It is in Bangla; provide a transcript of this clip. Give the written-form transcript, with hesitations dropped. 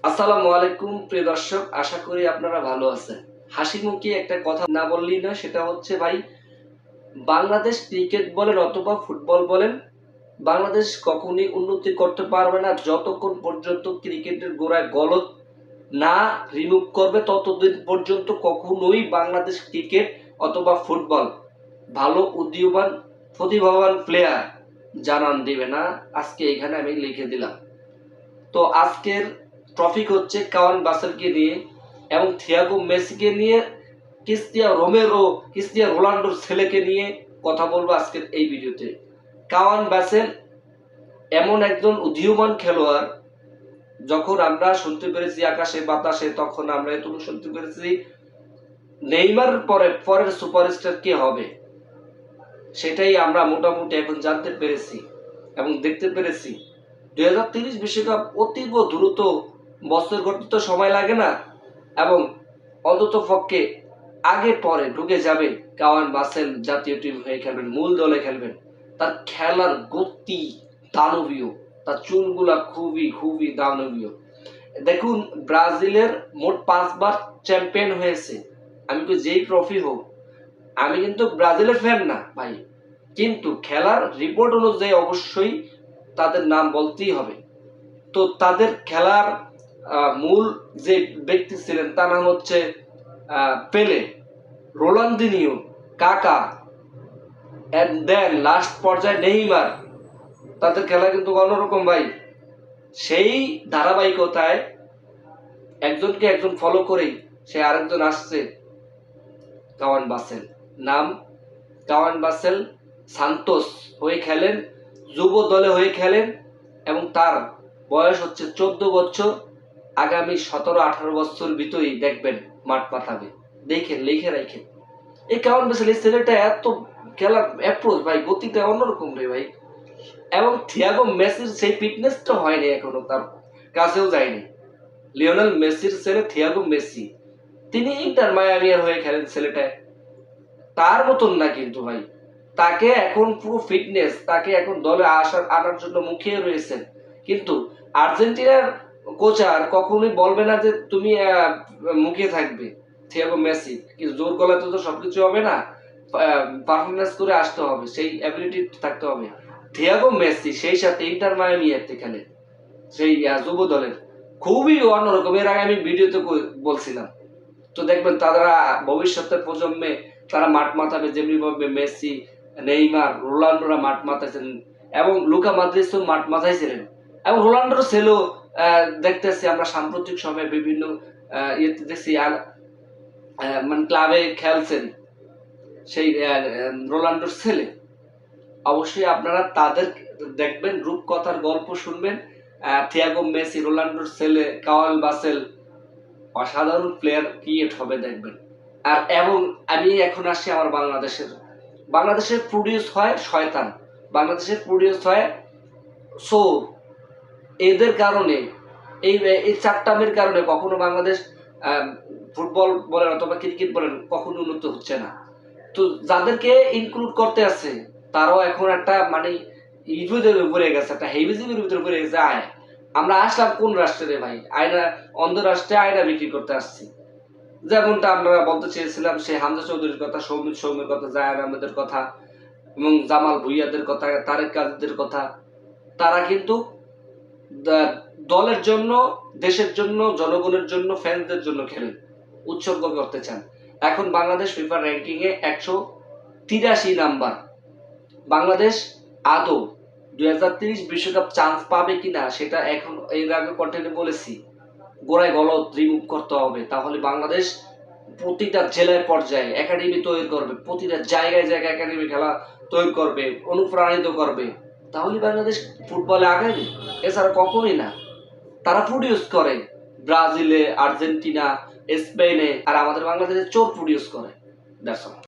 আসসালামু আলাইকুম প্রিয় দর্শক, আশা করি আপনারা ভালো আছেন। হাসি মুখে একটা কথা না বললেই না, সেটা হচ্ছে ভাই, বাংলাদেশ ক্রিকেট বলেন অথবা ফুটবল বলেন, বাংলাদেশ কখনই উন্নতি করতে পারবে না যতক্ষণ পর্যন্ত ক্রিকেটের গোড়ায় গলদ না রিমুভ করবে, ততদিন পর্যন্ত কখনোই বাংলাদেশ ক্রিকেট অথবা ফুটবল ভালো উদীয়মান প্রতিভাবান প্লেয়ার জানান দিবে না। আজকে এখানে আমি লিখে দিলাম। তো আজকের টপিক হচ্ছে কাওয়ান বাসেলকে নিয়ে এবং থিয়াগো মেসিকে নিয়ে, ক্রিস্টিয়ানো রোনাল্ডোর ছেলেকে নিয়ে কথা বলবো আজকের এই ভিডিওতে। কাওয়ান বাসেল এমন একজন উদীয়মান খেলোয়াড়, যখন আমরা শুনতে পেরেছি আকাশে বাতাসে, তখন আমরা এতটুকু শুনতে পেরেছি নেইমার পরের সুপারস্টার কে হবে, সেটাই আমরা মোটামুটি এখন জানতে পেরেছি এবং দেখতে পেরেছি। 2030 বিশ্বকাপ অতীব দ্রুত, বছর গড়তে তো সময় লাগে না, এবং অন্তত পক্ষে আগে পরে ঢুকে যাবে। কাওয়ান বাসেল জাতীয় টিম হয়ে খেলবেন, মূল দলে খেলবেন। তার খেলার গতি দানবীয়, তার চুলগুলা খুবই খুবই দানবীয়। দেখুন, ব্রাজিলের মোট 5বার চ্যাম্পিয়ন হয়েছে। আমি তো যেই ট্রফি হোক, আমি কিন্তু ব্রাজিলের ফ্যান না ভাই, কিন্তু খেলার রিপোর্ট অনুযায়ী অবশ্যই তাদের নাম বলতেই হবে। তো তাদের খেলার মূল যে ব্যক্তি ছিলেন তার নাম হচ্ছে পেলে, রোনালদিনিও, কাকা, এন্ড দেন লাস্ট পর্যায়ে নেইমার। তাদের খেলা কিন্তু অন্যরকম ভাই। সেই ধারাবাহিকতায় একজনকে একজন ফলো করেই সে আরেকজন আসছে, কাওয়ান বাসেল। নাম কাওয়ান বাসেল, সান্তোস হয়ে খেলেন, যুব দলে হয়ে খেলেন, এবং তার বয়স হচ্ছে 14 বছর। আগামী 17-18 বছর ভিতরেই দেখবেন মাঠ পাতাবে। দেখেন, লিখে রাখেন। এই কাওয়ান বাসেল, এই ছেলেটা এত খেলার অ্যাপ্রোচ ভাই, গতিটা অন্যরকম রে ভাই। এবং থিয়াগো মেসির সেই ফিটনেসটা হয়নি এখনো, তার কাছেও যায়নি। লিওনেল মেসির ছেলে থিয়াগো মেসি, তিনি ইন্টার মায়ামির হয়ে খেলেন ছেলেটা। তার মতন না কিন্তু ভাই, তাকে এখন পুরো ফিটনেস, তাকে এখন দলে আনার জন্য মুখিয়ে রয়েছেন। কিন্তু আর্জেন্টিনার কোচার কখনোই বলবে না যে তুমি মুখিয়ে থাকবে থিয়াগো মেসি, কিন্তু জোর গলাতে তো সবকিছু হবে না, পারফরমেন্স করে আসতে হবে, সেই অ্যাবিলিটি থাকতে হবে। থিয়াগো মেসি সেই সাথে ইন্টার মায়ামিতে খেলে, সেই যুব দলের, খুবই অন্যরকম। এর আগে আমি ভিডিওতে বলছিলাম। তো দেখবেন তারা ভবিষ্যতের প্রজন্মে তারা মাঠ মাতাবে, যেমনি ভাবে মেসি, নেইমার, রোনাল্ডোরা মাঠ মাতাইছেন, এবং লুকা মডরিচও মাঠ মাতাইছিলেন, এবং রোনাল্ডোর ছেলেও দেখতেছি আমরা সাম্প্রতিক সময়ে বিভিন্ন ইয়েতে দেখছি, আর মানে ক্লাবে খেলছেন সেই রোনাল্ডোর ছেলে। অবশ্যই আপনারা তাদের দেখবেন, রূপকথার গল্প শুনবেন। থিয়াগো মেসি, রোনাল্ডোর ছেলে কাওয়ান বাসেল, অসাধারণ প্লেয়ার ক্রিয়েট হবে দেখবেন। আর এবং আমি এখন আসছি আমার বাংলাদেশের প্রডিউস হয় শয়তান, বাংলাদেশের প্রডিউস হয় চোর। এদের কারণে, এই চারটামের কারণে কখনো বাংলাদেশ ফুটবল বলেন অথবা ক্রিকেট বলেন কখনো উন্নত হচ্ছে না। তো যাদেরকে ইনক্লুড করতে আছে, তারাও এখন একটা মানে ইভেদের উপরে গেছে, একটা হেভিজিমের ভিতরে পড়ে গেছে। আমরা আসলাম কোন রাষ্ট্রে ভাই? আয়না, অন্ধ রাষ্ট্রে আয়না বিক্রি করতে আসছি। যেমনটা আমরা বলতে চেয়েছিলাম, সে হামজা চৌধুরীর কথা, সৌমির কথা, জায়ান আহমেদের কথা, এবং জামাল ভুইয়াদের কথা, তারেক কাজীদের কথা। তারা কিন্তু দলের জন্য, দেশের জন্য, জনগণের জন্য, ফ্যানদের জন্য খেলেন, উৎসর্গ করতে চান। এখন বাংলাদেশ ফিফা র্যাঙ্কিং এ 183 নাম্বার। বাংলাদেশ আদৌ 2030 বিশ্বকাপ চান্স পাবে কিনা সেটা এখন, এর আগে কন্টেন্টে বলেছি, গোড়ায় গলদ রিমুভ করতে হবে। তাহলে বাংলাদেশ প্রতিটা জেলার পর্যায়ে একাডেমি তৈরি করবে, প্রতিটা জায়গায় জায়গায় একাডেমি খেলা তৈরি করবে, অনুপ্রাণিত করবে। তাহলে বাংলাদেশ ফুটবলে আগাবে, এছাড়া কখনোই না। তারা প্রডিউস করে ব্রাজিলে, আর্জেন্টিনা, স্পেনে, আর আমাদের বাংলাদেশে চোর প্রডিউস করে। That's all.